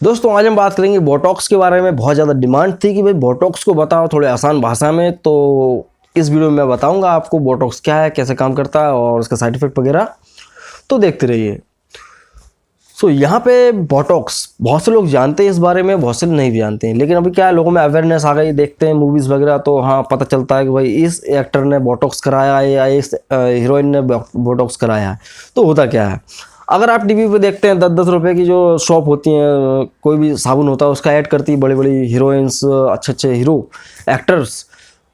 दोस्तों आज हम बात करेंगे बोटॉक्स के बारे में। बहुत ज़्यादा डिमांड थी कि भाई बोटॉक्स को बताओ थोड़े आसान भाषा में, तो इस वीडियो में मैं बताऊंगा आपको बोटॉक्स क्या है, कैसे काम करता है और उसका साइड इफेक्ट वगैरह। तो देखते रहिए। यहाँ पे बोटॉक्स बहुत से लोग जानते हैं इस बारे में, बहुत से नहीं भी जानते हैं, लेकिन अभी क्या है, लोगों में अवेयरनेस आ गई, देखते हैं मूवीज़ वगैरह तो हाँ पता चलता है कि भाई इस एक्टर ने बोटॉक्स कराया है या इस हीरोइन ने बोटॉक्स कराया है। तो होता क्या है, अगर आप टीवी पे देखते हैं 10-10 रुपए की जो शॉप होती हैं, कोई भी साबुन होता है उसका ऐड करती है बड़ी बड़ी हीरोइंस, अच्छे अच्छे हीरो एक्टर्स,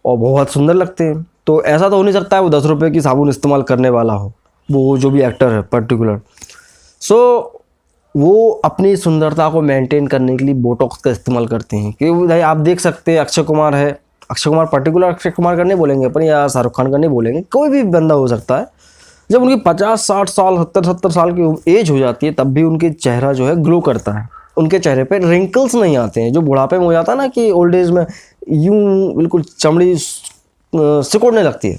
और बहुत सुंदर लगते हैं। तो ऐसा तो हो नहीं सकता है वो 10 रुपए की साबुन इस्तेमाल करने वाला हो, वो जो भी एक्टर है पर्टिकुलर। वो अपनी सुंदरता को मेंटेन करने के लिए बोटॉक्स का इस्तेमाल करते हैं। क्योंकि भाई आप देख सकते हैं अक्षय कुमार है, अक्षय कुमार पर्टिकुलर अक्षय कुमार का नहीं बोलेंगे अपन, या शाहरुख खान का नहीं बोलेंगे, कोई भी बंदा हो सकता है, जब उनकी 50-60 साल 70-70 साल की एज हो जाती है तब भी उनके चेहरा जो है ग्लो करता है, उनके चेहरे पे रिंकल्स नहीं आते हैं। जो बुढ़ापे में हो जाता है ना कि ओल्ड एज में यूं बिल्कुल चमड़ी सिकुड़ने लगती है,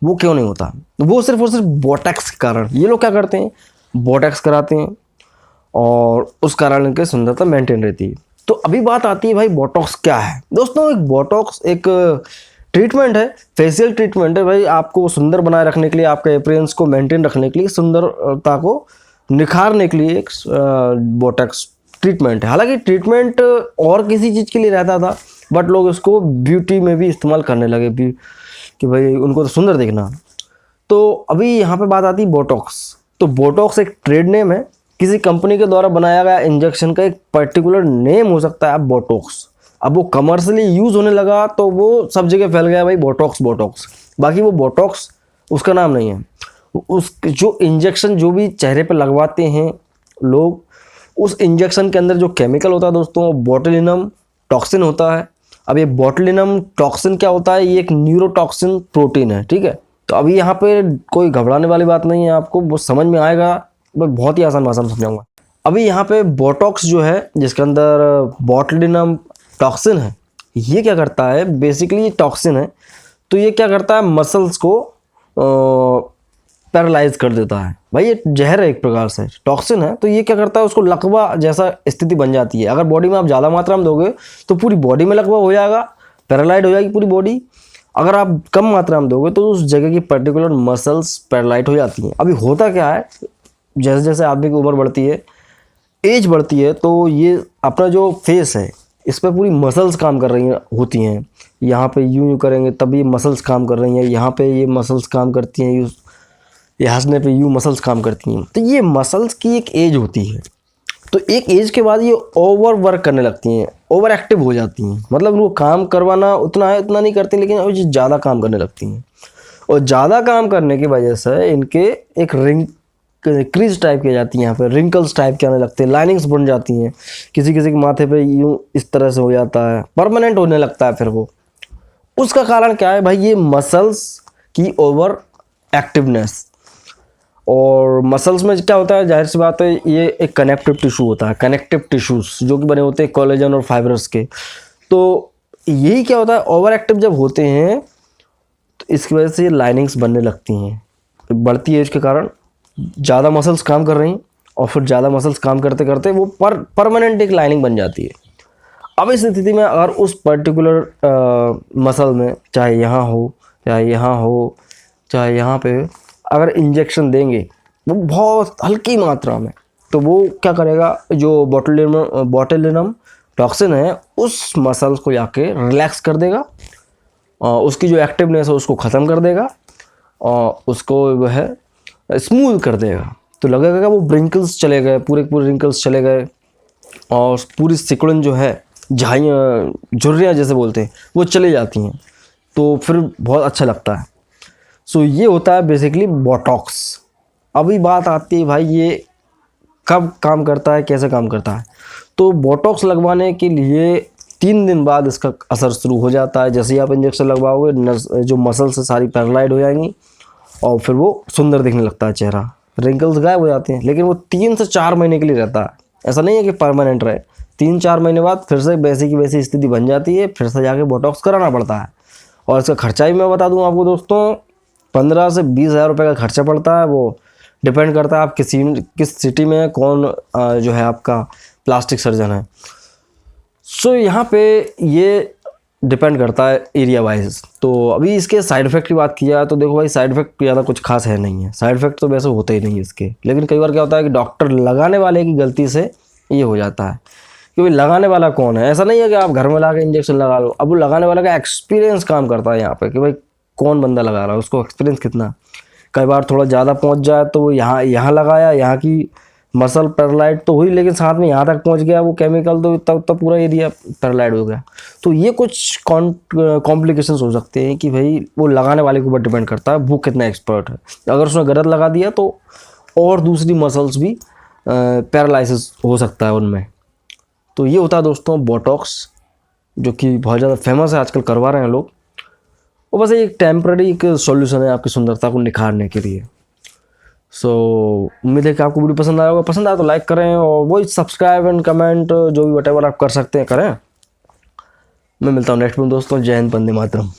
वो क्यों नहीं होता? वो सिर्फ और सिर्फ बोटॉक्स के कारण। ये लोग क्या करते हैं, बोटॉक्स कराते हैं और उस कारण इनकी सुंदरता मेंटेन रहती है। तो अभी बात आती है भाई बोटॉक्स क्या है। दोस्तों एक बोटॉक्स एक ट्रीटमेंट है, फेशियल ट्रीटमेंट है भाई, आपको सुंदर बनाए रखने के लिए, आपके अपीयरेंस को मेंटेन रखने के लिए, सुंदरता को निखारने के लिए एक बोटॉक्स ट्रीटमेंट है। हालांकि ट्रीटमेंट और किसी चीज़ के लिए रहता था, बट लोग इसको ब्यूटी में भी इस्तेमाल करने लगे भी कि भाई उनको तो सुंदर दिखना। तो अभी यहाँ पे बात आती है बोटॉक्स। तो बोटॉक्स एक ट्रेड नेम है, किसी कंपनी के द्वारा बनाया गया इंजेक्शन का एक पर्टिकुलर नेम हो सकता है बोटॉक्स। अब वो कमर्शियली यूज़ होने लगा तो वो सब जगह फैल गया भाई बोटॉक्स बोटॉक्स। बाकी वो बोटॉक्स उसका नाम नहीं है। उस जो इंजेक्शन जो भी चेहरे पे लगवाते हैं लोग, उस इंजेक्शन के अंदर जो केमिकल होता है दोस्तों, वो बोtulinum टॉक्सिन होता है। अब ये बोtulinum टॉक्सिन क्या होता है, ये एक न्यूरोटॉक्सिन प्रोटीन है, ठीक है। तो अभी यहाँ पे कोई घबराने वाली बात नहीं है, आपको वो समझ में आएगा, बस बहुत ही आसान भाषा में समझाऊंगा। अभी यहाँ पे बोटॉक्स जो है जिसके अंदर बोtulinum टॉक्सिन है, ये क्या करता है, बेसिकली ये टॉक्सिन है तो ये क्या करता है, मसल्स को पैरालाइज कर देता है। भाई ये जहर है एक प्रकार से, टॉक्सिन है तो ये क्या करता है, उसको लकवा जैसा स्थिति बन जाती है। अगर बॉडी में आप ज़्यादा मात्रा में दोगे तो पूरी बॉडी में लकवा हो जाएगा, पैरालाइज हो जाएगी पूरी बॉडी। अगर आप कम मात्रा में दोगे तो उस जगह की पर्टिकुलर मसल्स पैरालाइज हो जाती हैं। अभी होता क्या है, जैसे जैसे आदमी की उम्र बढ़ती है, एज बढ़ती है, तो ये अपना जो फेस है इस पर पूरी मसल्स काम कर रही होती हैं। यहाँ पे यूं करेंगे तब ये मसल्स काम कर रही हैं, यहाँ पे ये मसल्स काम करती हैं, ये हंसने पे यूं मसल्स काम करती हैं। तो ये मसल्स की एक एज होती है, तो एक एज के बाद ये ओवर वर्क करने लगती हैं, ओवर एक्टिव हो जाती हैं। मतलब वो काम करवाना उतना है उतना नहीं करती, लेकिन अब ज़्यादा काम करने लगती हैं। और ज़्यादा काम करने की वजह से इनके एक क्रीज टाइप की आ जाती है, यहाँ पे रिंकल्स टाइप के आने लगते हैं, लाइनिंग्स बन जाती हैं, किसी किसी के माथे पे यूं इस तरह से हो जाता है, परमानेंट होने लगता है। फिर वो उसका कारण क्या है भाई, ये मसल्स की ओवर एक्टिवनेस। और मसल्स में क्या होता है, जाहिर सी बात है, ये एक कनेक्टिव टिश्यू होता है, कनेक्टिव टिश्यूज जो कि बने होते हैं कोलेजन और फाइब्रस के। तो यही क्या होता है, ओवर एक्टिव जब होते हैं तो इसकी वजह से लाइनिंग्स बनने लगती हैं। बढ़ती एज के कारण ज़्यादा मसल्स काम कर रही हैं, और फिर ज़्यादा मसल्स काम करते करते वो परमानेंट एक लाइनिंग बन जाती है। अब इस स्थिति में अगर उस पर्टिकुलर मसल में, चाहे यहाँ हो चाहे यहाँ हो चाहे यहाँ पे, अगर इंजेक्शन देंगे वो बहुत हल्की मात्रा में, तो वो क्या करेगा, जो बोtulinum टॉक्सिन है उस मसल्स को जाके रिलैक्स कर देगा, उसकी जो एक्टिवनेस है उसको ख़त्म कर देगा, और उसको वह स्मूथ कर देगा। तो लगेगा वो रिंकल्स चले गए, पूरे पूरे रिंकल्स चले गए, और पूरी सिकुड़न जो है, झाइयाँ झुर्रियाँ जैसे बोलते हैं, वो चली जाती हैं। तो फिर बहुत अच्छा लगता है। ये होता है बेसिकली बोटॉक्स। अभी बात आती है भाई ये कब काम करता है, कैसे काम करता है। तो बोटॉक्स लगवाने के लिए 3 दिन बाद इसका असर शुरू हो जाता है। जैसे ही आप इंजेक्शन लगवाओगे, जो मसल्स है सारी पैरालाइज हो जाएंगी, और फिर वो सुंदर दिखने लगता है चेहरा, रिंकल्स गायब हो जाते हैं। लेकिन वो 3 से 4 महीने के लिए रहता है, ऐसा नहीं है कि परमानेंट रहे। 3-4 महीने बाद फिर से वैसी की वैसी स्थिति बन जाती है, फिर से जाके बोटॉक्स कराना पड़ता है। और इसका खर्चा भी मैं बता दूं आपको दोस्तों, 15 से 20 हज़ार रुपये का खर्चा पड़ता है। वो डिपेंड करता है आप किस सिटी में, कौन जो है आपका प्लास्टिक सर्जन है। सो यहाँ पे ये डिपेंड करता है एरिया वाइज। तो अभी इसके साइड इफ़ेक्ट की बात किया तो देखो भाई, साइड इफ़ेक्ट ज़्यादा कुछ खास है नहीं है, साइड इफ़ेक्ट तो वैसे होते ही नहीं है इसके। लेकिन कई बार क्या होता है कि डॉक्टर लगाने वाले की गलती से ये हो जाता है कि भाई लगाने वाला कौन है। ऐसा नहीं है कि आप घर में ला के इंजेक्शन लगा लो, अब वो लगाने वाला का एक्सपीरियंस काम करता है यहाँ पे कि भाई कौन बंदा लगा रहा है, उसको एक्सपीरियंस कितना। कई बार थोड़ा ज़्यादा पहुँच जाए तो वो यहाँ लगाया, यहाँ की मसल पैरालाइट तो हुई, लेकिन साथ में यहाँ तक पहुँच गया वो केमिकल, तो तब पूरा एरिया पैरालाइट हो गया। तो ये कुछ कॉम्प्लिकेशंस हो सकते हैं कि भाई वो लगाने वाले के ऊपर डिपेंड करता है वो कितना एक्सपर्ट है। अगर उसने गलत लगा दिया तो और दूसरी मसल्स भी पैरालाइसिस हो सकता है उनमें। तो ये होता है दोस्तों बोटॉक्स, जो कि बहुत ज़्यादा फेमस है, आजकल करवा रहे हैं लोग। वो बस एक टेम्पररी एक सॉल्यूशन है आपकी सुंदरता को निखारने के लिए। सो उम्मीद है कि आपको वीडियो पसंद आया होगा। पसंद आया तो लाइक करें और वही सब्सक्राइब एंड कमेंट जो भी व्हाटएवर आप कर सकते हैं करें। मैं मिलता हूँ नेक्स्ट में दोस्तों। जय हिंद, वंदे मातरम।